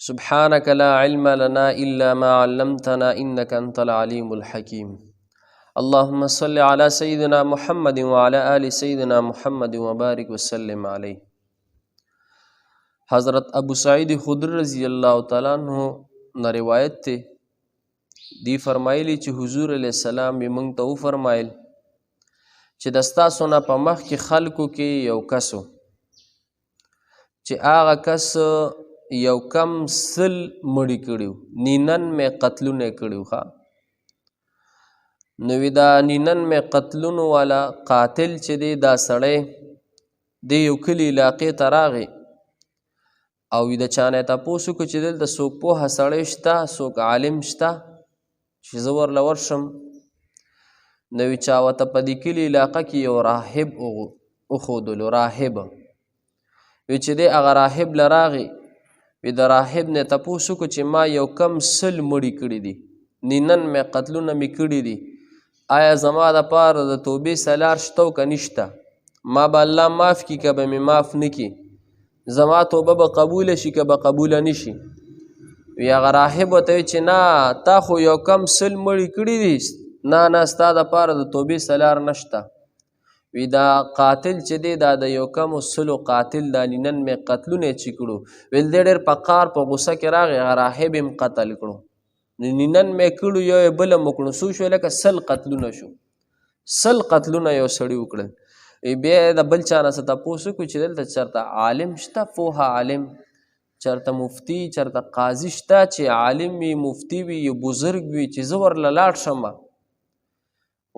سبحانك لا علم لنا إلا ما علمتنا إنك أنت العليم الحكيم. اللهم صل على سيدنا محمد وعلى آل سيدنا محمد وبارك وسلم عليه. حضرت ابو سعید خدری رضی اللہ تعالیٰ عنہ نه روایت ته دی فرمایلی چې حضور علیہ السلام یې موږ ته وفرمایل چې د ستاسو نه په مخکې خلکو کې یو کس و چې هغه کس یو کم سل مړي کړي و، نینن مې قتلونه کړي و. نو دا نینن مې قتلونو والا قاتل چې دی دا سړی د یو کلي علاقې ته راغی او د چانه تپوس وکړو چې دلته څوک پوهه سړی شته، څوک عالم شته چې زه ورله ورشم. نو چا ورته په دې کلي علاقه کې یو راهب وښودلو. راهب وی چې دی هغه راهب له راغی، وی د راهب نه تپوس وکړو چې ما یو کم سل مړي کړي دي، نینن مې قتلونه مې کړي دي، آیا زما دپاره د توبې سلار شته او که نشته؟ ما به الله معاف کړي که به مې معاف نه کړي؟ زما توبه به قبوله شي که به قبوله نشي؟ وی هغه راهب ورته وی چې نه، تا خو یو کم سل مړي کړي دي، نه ستا دپاره د توبې سلار نشته. وی دا قاتل چې دی دا د یو کم سلو قاتل دا نینن مې قتلونه چې کړو، ویل دی ډېر په قار په غوسه کې راغی، هغه راهب یې قتل کړو. نینن مې کړو یو یې بله مو کړو، څو شو لکه 100 قتلونه شو. 100 قتلونه یو سړي وکړل. بیا یې د بل چا نه څه تپوس وکړو چې دلته چېرته عالم شته، پوهه عالم، چېرته مفتي، چېرته قاضي شته چې عالم وي، مفتي وي، یو بزرګ وي چې زه ورله لاړ شم؟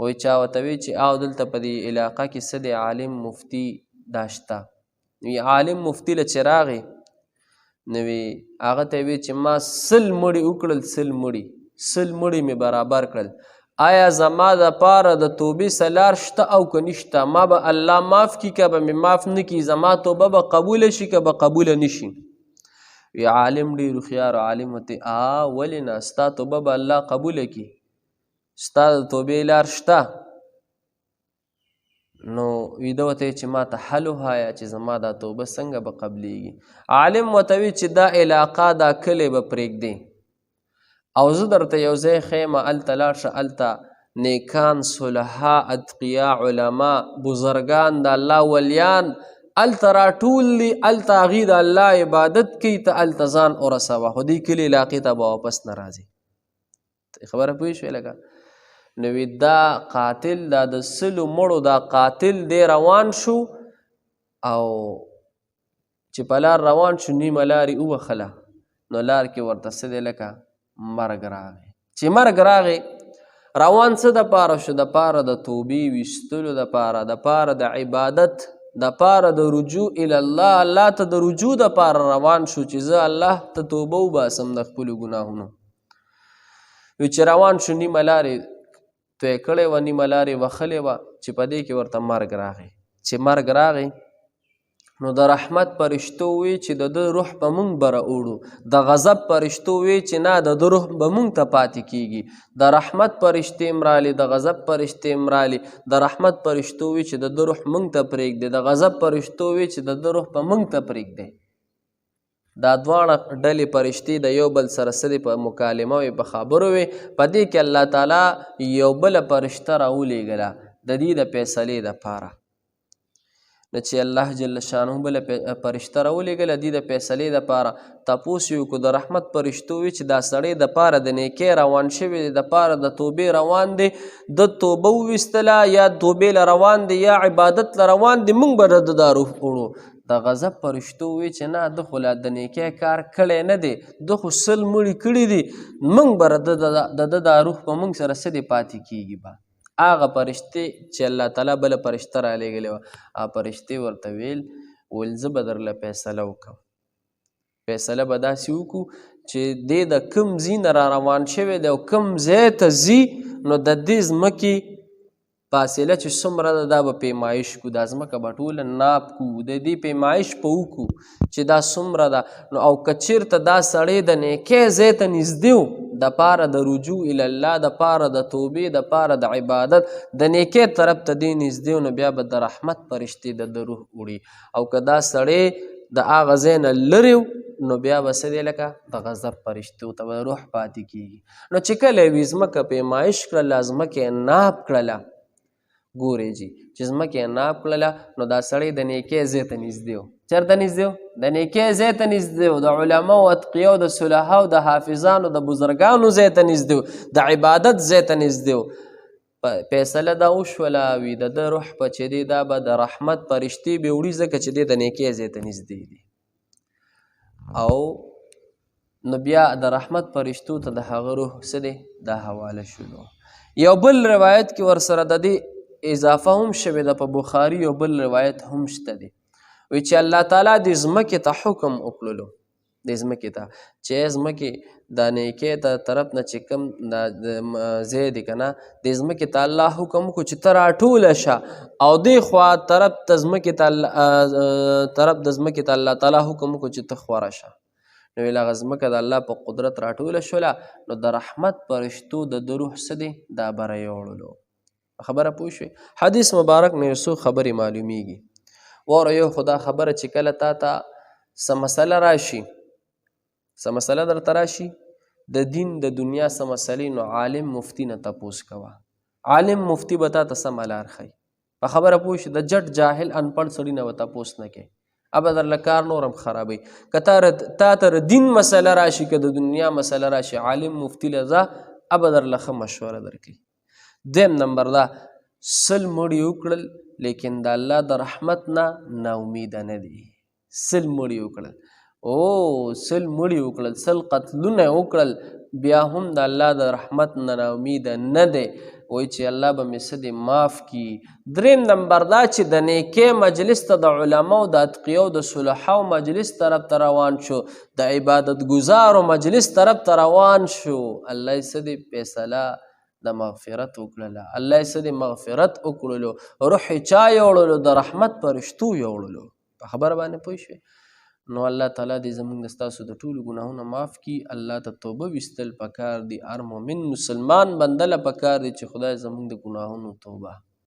وی چا ورته وی چې او دلته په دې علاقه کې څه دی عالم مفتي دا شته؟ وی عالم مفتي له چې راغی نو وی هغه ته وی چې ما 100 مړي وکړل، 100 مړي مې برابر کړل، آیا زما دپاره د توبې سلار شته او که نشته؟ ما به الله معاف کړي که به مې معاف نه کړي؟ زما توبه به قبوله شي که به قبوله نشي؟ وی عالم ډېر هوښیار عالم ورته ولې نه، ستا توبه به الله قبوله کړي، ستا د توبې لار شته. نو وی ده ورته چې ما ته حل وښایه چې زما دا توبه څنګه به قبلیږي؟ عالم ورته وی چې دا علاقه دا کلی به پرېږدې او زه درته یو ځای ښیم، هلته لاړ شه، هلته نیکان، صلحا، اتقیا، علما، بزرګان، د الله ولیان هلته راټول دي، هلته هغوی د الله عبادت کوي، ته هلته ځان ورسوه، خو دې کلي علاقې ته به واپس نه راځي. خبره پوه شوې لکه؟ نو وی دا قاتل دا د 100 مړو دا قاتل دی روان شو او چې په لار روان شو نیمه لار یې ووښله، نو لار کې ورته څه دی لکه مرګ راغی. چې مرګ راغی روان څه دپاره شو؟ دپاره د توبې ویستلو دپاره، دپاره د عبادت، دپاره د رجوع الله، الله ته د رجوع دپاره روان شو چې زه الله ته توبه وباسم د خپلو ګناهونو. وی چې روان شو نیمه لارې توی کړې وه، نیمه لارې وښلې وه چې په دې کې ورته مرګ راغی. چې مرګ راغی نو د رحمت فرشتو وی چې د ده روح به موږ به راوړو، د غضب فرشتو وی چې نه د ده روح به موږ ته پاتې کېږي. د رحمت فرشتې هم رالې، د غضب فرشتې هم رالې. د رحمت فرشتو وی چې د ده روح موږ ته پرېږدي، د غضب فرشتو وی چې د ده روح به موږ ته پرېږدي. دا دواړه ډلې فرشتې د یو بل سره څه په مکالمه وي، په خبرو وي. په دې کې الله تعالی یو بله فرشته راولېږله د دې د فیصلې دپاره. نو چې الله جل شانه بله فرشته راولېږله دې د فیصلې دپاره، تپوس یې وکړو د رحمت فرشتو وي چې دا سړی دپاره د نیکۍ روان شوی دی، دپاره د توبې روان دی، د توبه وویستله یا توبې له روان دی یا عبادت له روان دی، موږ به د دا روح وړو. د غضب فرشتو وی چې نه ده خو لا د نیکۍ کار کړی نه دی، ده خو 100 مړي کړي دي، موږ به د ده دا روح په موږ سره څه دی پاتې کېږي به. هغه فرشتې چې الله تعالی بله فرشته رالیږلې وه، هغه فرشتې ورته ویل زه به درله فیصله وکړم. فیصله به داسې وکړو چې دی د کوم ځای نه را روان شوی دی او کوم ځای ته ځي، نو د دې ځمکې فاصله چې څومره ده دا به پیمایش کړو، دا ځمکه به ټوله ناپ کړو، د دې پیمایش به وکړو چې دا څومره ده. نو او که چېرته دا سړی د نیکۍ ځای ته نږدې و، دپاره د رجوع الله، دپاره د توبې، دپاره د عبادت، د نیکۍ طرف ته دی نږدې و، نو بیا به د رحمت فرشتې د ده روح وړي. او که دا سړی د هغه ځای نه لرې نو بیا به څه دی لکه د غضب فرشتو ته به روح پاتې کېږي. نو چې کله یې وي ځمکه پیمایش کړله، ځمکه یې ناب کړله، ګورې جي چې ځمکه یې ناب کړله نو دا سړی د نیکۍ ځای ته نږدې و. چېرته نږدې و؟ د نیکۍ ځای ته نږدې و، د علماو اتقیاو د صلحاو د حافظانو د بزرګانو ځای ته نږدې و، د عبادت ځای ته نږدې و. فیصله دا وشوله وي د ده روح په چې دی دا به د رحمت فرشتې به وړي ځکه چې دی د نیکۍ ځای ته نږدې دی. او نو بیا د رحمت فرشتو ته د هغه روح څه دی دا حواله شولو. یو بل روایت کې ورسره د دې اضافه هم شوې ده په بخاري، یو بل روایت هم شته دی وی چې الله تعالی د ځمکې ته حکم وکړلو، د ځمکې ته چې ځمکې د نیکۍ ته طرف نه چې کوم ځای دی که نه د ځمکې ته الله حکم وکړو چې ته راټوله شه او دې خوا طرف د ځمکې ته الله تعالی حکم وکړو چې ته خوره شه. نو ویل هغه ځمکه د الله په قدرت راټوله شوله نو د رحمت فرشتو د روح څه دی دا بره یوړلو. خبره پوه شوې؟ حدیث مبارک نه یو څو خبرې معلومیږي. واره یو خدا خبره چې کله تا ته څه مسله راشي، څه مسله درته راشي د دین د دنیا څه مسلې، نو عالم مفتی نه تپوس کوه. عالم مفتی به تا ته سمه لار ښیي. په خبره پوه شي؟ د جټ جاهل انپړ سړي نه به تپوس نه کوي، ابه درله کار نورم خرابوي. که تا ته دین مسله راشي که د دنیا مسله راشي عالم مفتی له ځه ابه درله ښه مشوره درکوي. دویم نمبر دا سل مړي وکړل لیکن د الله د رحمت نه ناامیده نه دي. سل مړي وکړل، سل مړي وکړل، سل قتلونه وکړل، بیا هم د الله د رحمت نه ناامیده نه دی، وایي چې الله به مې څه دی معاف کي. دریم نمبر دا چې د نیکۍ مجلس ته د علماو د اتقیاو د صلحاو مجلس طرف ته روان شو، د عبادت ګزارو مجلس طرف ته روان شو، الله یې څه دی فیصله د مغفرت وکړله، الله یې څه دی مغفرت وکړلو، روح یې چا یوړلو د رحمت فرشتو یوړلو. په خبره باندې پوه شوې؟ نو الله تعالی دې زموږ د ستاسو د ټولو ګناهونه معاف کړي. الله ته توبه ویستل پکار دي، هر مؤمن مسلمان بنده له پکار دي چې خدای زموږ د ګناهونو توبه